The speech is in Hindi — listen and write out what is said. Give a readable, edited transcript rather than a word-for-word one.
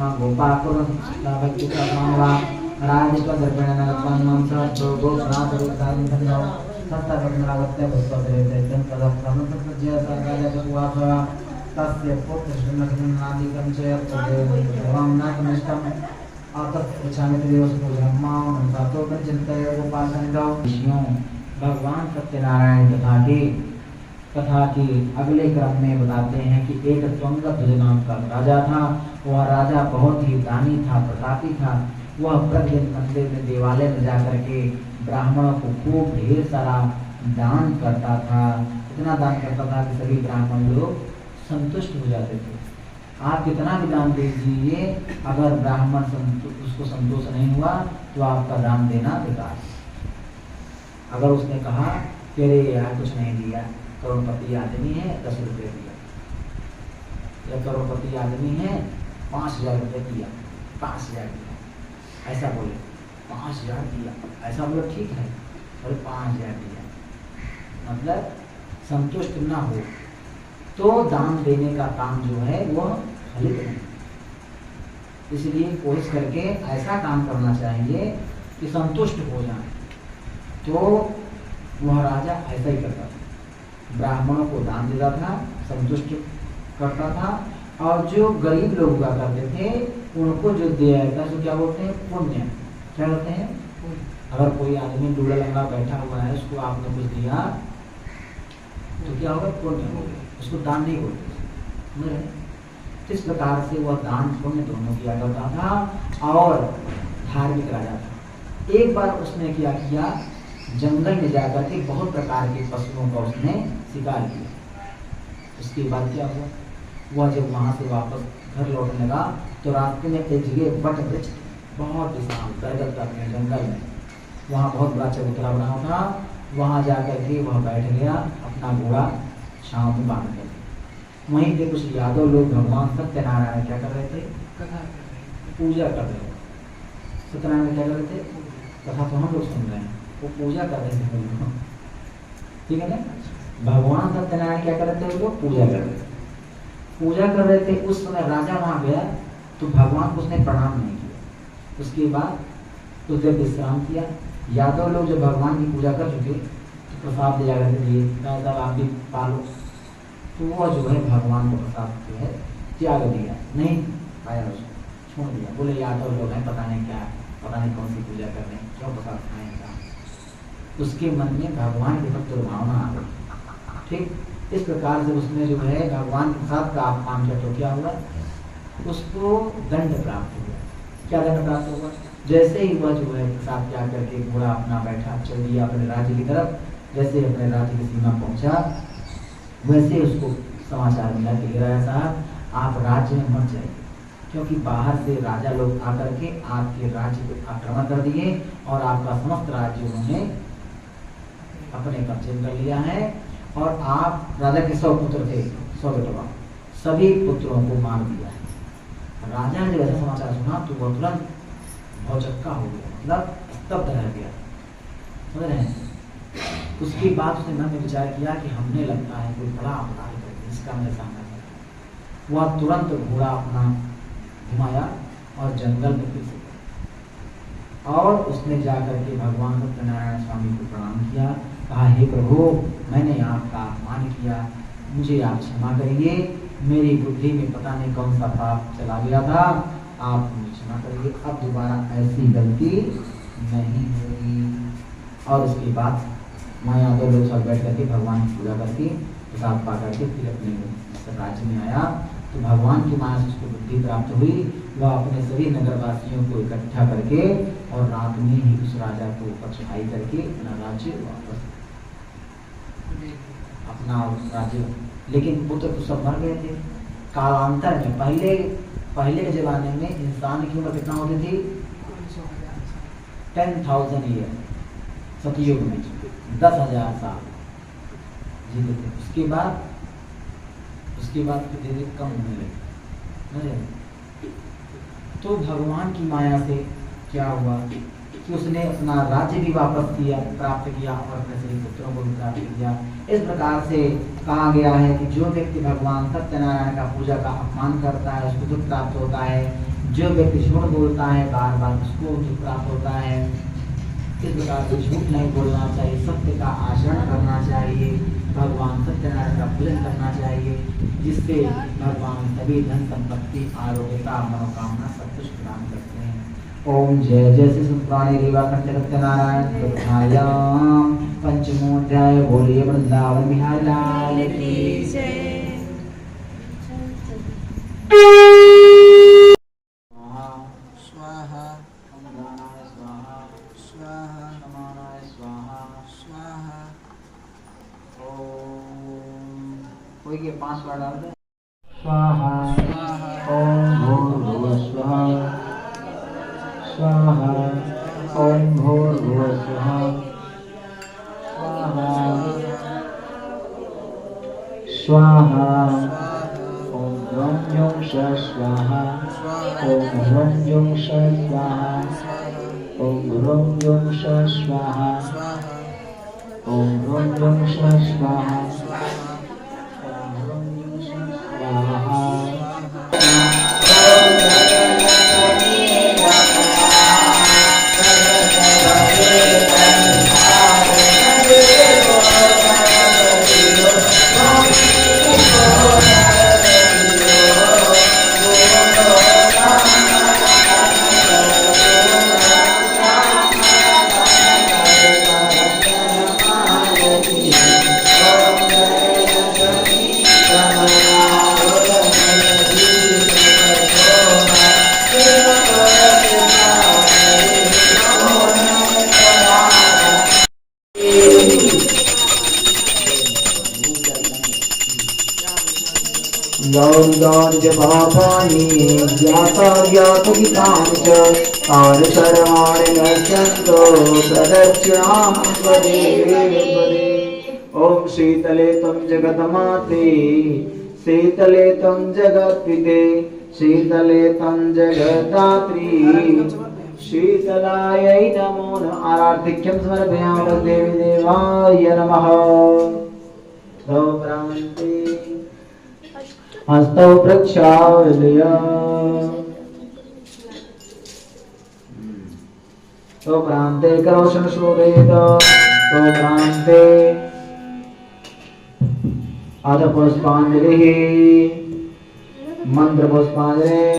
गोपाकुल भक्तिका मामला राजस्व दर्पण नगरपान मांसा तो गो प्रात रुदान धन्यो सत्ता रत्नावत्य भस्वदेव जन पदम प्रमत्तज्य राजा कुवासा तस्य पुत्र श्रीमद्नादिकं च देवं नाकनिष्ठम आतत प्रचारक दिवस को ब्रह्मा सातो में चिंतय उपासनौ विष्णु भगवान सत्यनारायण कथा की अगले क्रम में बताते हैं कि एक त्वंगध्वज नाम का राजा था। वह राजा बहुत ही दानी था, प्रतापी था। वह प्रतिदिन मंदिर में देवालय में जाकर के ब्राह्मणों को खूब ढेर सारा दान करता था। इतना दान करता था कि सभी ब्राह्मण लोग संतुष्ट हो जाते थे। आप कितना भी दान दे दीजिए, अगर ब्राह्मण उसको संतोष नहीं हुआ तो आपका दान देना बेकार। अगर उसने कहा कि अरे यार कुछ नहीं दिया, करोड़पति आदमी है 10 रुपये दिया, या करोड़पति आदमी है 5000 रुपये दिया, 5000 दिया, ऐसा बोले 5000 दिया, ऐसा बोले ठीक है, बोले 5000 दिया, मतलब संतुष्ट ना हो तो दान देने का काम जो है वह फलित नहीं। इसलिए कोशिश करके ऐसा काम करना चाहिए कि संतुष्ट हो जाए। तो वह राजा ऐसा ही करता था, ब्राह्मणों को दान देता था, संतुष्ट करता था, और जो गरीब लोग हुआ करते थे उनको जो दिया जाता है तो क्या बोलते हैं, पुण्य। क्या बोलते हैं? अगर कोई आदमी डूला लंगा बैठा हुआ है, उसको आपने कुछ दिया तो क्या होगा, पुण्य होगा, उसको दान नहीं बोलते। इस प्रकार से वह दान पुण्य दोनों किया करता था और धार्मिक राजा था। एक बार उसने क्या किया, जंगल में जाकर के बहुत प्रकार के पशुओं का उसने शिकार किया। उसके बाद क्या हुआ, वह जब वहां से वापस घर लौटने लगा तो रास्ते में एक जगह वट वृक्ष बहुत विशाल बरगद का जंगल में, वहाँ बहुत बड़ा चबूतरा बना था। वहाँ जाकर के वह बैठ गया, अपना घोड़ा छांव में बांध कर। वहीं पे कुछ यादव लोग भगवान सत्यनारायण क्या कर रहे थे, पूजा कर रहे थे। सत्यनारायण क्या कर रहे थे, कथा तो हम लोग सुन रहे हैं, वो पूजा कर रहे थे, ठीक है ना। भगवान सत्यनारायण क्या कर रहे थे, वो पूजा कर रहे थे। पूजा कर रहे थे, उस समय राजा वहां गया तो भगवान को उसने प्रणाम नहीं किया। उसके बाद कुछ देर विश्राम किया। यादव लोग जब भगवान की पूजा कर चुके तो प्रसाद दिया करते थे, साहब आप भी पालो। तो वह जो है भगवान को प्रसाद जो है त्याग दिया, नहीं पाया, उसको छोड़ दिया। बोले यादव लोग हैं, पता नहीं क्या, पता नहीं कौन सी पूजा कर रहे हैं, क्यों प्रसाद खाएंगे। उसके मन में भगवान के प्रति दुर्भावना आ गई। ठीक इस प्रकार से उसने जो है भगवान के साथ का अपमान किया तो क्या हुआ, उसको दंड प्राप्त हुआ। क्या दंड प्राप्त हुआ, जैसे ही वह जो है प्रसाद त्याग करके घोड़ा अपना बैठा चल दिया अपने राज्य की तरफ। जैसे अपने राज्य की सीमा पहुंचा, वैसे उसको समाचार मिला कि राजा साहब आप राज्य में मत जाइए, क्योंकि बाहर से राजा लोग आकर के आपके राज्य को आक्रमण कर दिए और आपका समस्त राज्य उन्होंने अपने कब्जे में कर लिया है। और आप राजा के 100 पुत्र थे, 100 बेटवा, सभी पुत्रों को मार दिया है। राजा ने जब ऐसा समाचार सुना तो वह तुरंत भौचक्का हो गया, मतलब स्तब्ध रह गया, समझ रहे हैं। उसके बाद उसने मन में विचार किया कि हमने लगता है कोई बड़ा अपराध कर दिया, इसका हमें सामना करना। वह तुरंत घोड़ा अपना घुमाया और जंगल में फिर से, और उसने जाकर के भगवान सत्यनारायण स्वामी को प्रणाम किया। कहा, हे प्रभु, मैंने आपका अपमान किया, मुझे आप क्षमा करिए, मेरी बुद्धि में पता नहीं कौन सा पाप चला गया था, आप मुझे क्षमा करिए, अब दोबारा ऐसी गलती नहीं होगी। और उसके बाद माया दो लोग सब बैठ करके भगवान की पूजा करके प्रसाद पा करके फिर अपने राज्य में आया। तो भगवान की माया से उसको बुद्धि प्राप्त हुई। वह अपने सभी नगरवासियों को इकट्ठा करके और रात में ही उस राजा को पछाई करके अपना राज्य वापस, अपना राज्य, लेकिन पुत्र तो सब मर गए थे। कालांतर में पहले के जमाने में इंसान की उम्र कितना होती थी, 10,000 ईयर, सतयुग में 10,000 साल जीते थे। उसके बाद धीरे धीरे कम होने लगे। तो भगवान की माया से क्या हुआ कि उसने अपना राज्य भी वापस किया, प्राप्त किया, और अपने सभी पुत्रों को भी प्राप्त किया। इस प्रकार से कहा गया है कि जो व्यक्ति भगवान सत्यनारायण का पूजा का अपमान करता है उसको दुख प्राप्त होता है। जो व्यक्ति झूठ बोलता है बार बार उसको जो प्राप्त होता है। इस प्रकार से झूठ नहीं बोलना चाहिए, सत्य का आचरण करना चाहिए, भगवान सत्यनारायण का पूजन करना चाहिए, जिससे भगवान सभी धन संपत्ति आरोग्यता मनोकामना सब कुछ प्रदान करते हैं। ओम जय जय श्री सुप्राणी रेवा कंठ सत्यनारायण प्रथायाम पंचमोध्याय। बोलिए वृंदावन बिहारी लाल की जय। स्वाहा स्वाहा स्वाहा नमः स्वाहा स्वाहा। ओम कोई के 5 बार डाल दे। स्वाहा ओम भूर्भुवः स्वः स्वाहा ओम भूर्भुवः स्वः स्वाहा ओम ब्रह्मं स्वाहा ओम ब्रह्मं स्वाहा ओम ब्रह्मं स्वाहा ओम ब्रह्मं स्वाहा ओम ब्रह्मं स्वाहा। गौरगौर पापानि ज्ञातज्ञातहितानि च कारसर्वाणि नश्यन्तो प्रदक्षिणां पदे पदे। ओम शीतले त्वं जगन्माते शीतले त्वं जगत्पिते शीतले त्वं जगद्धात्री शीतलायै नमो नमः। आराधिक्यं समर्पयामि देवी देवाय नमः। ब्राह्मणे हस्तौ प्रक्षाल्य तो प्रान्ते करोशन श्लोकेत तो प्रान्ते अथ पुष्पाञ्जलिः मंत्र पुष्पाञ्जलिः।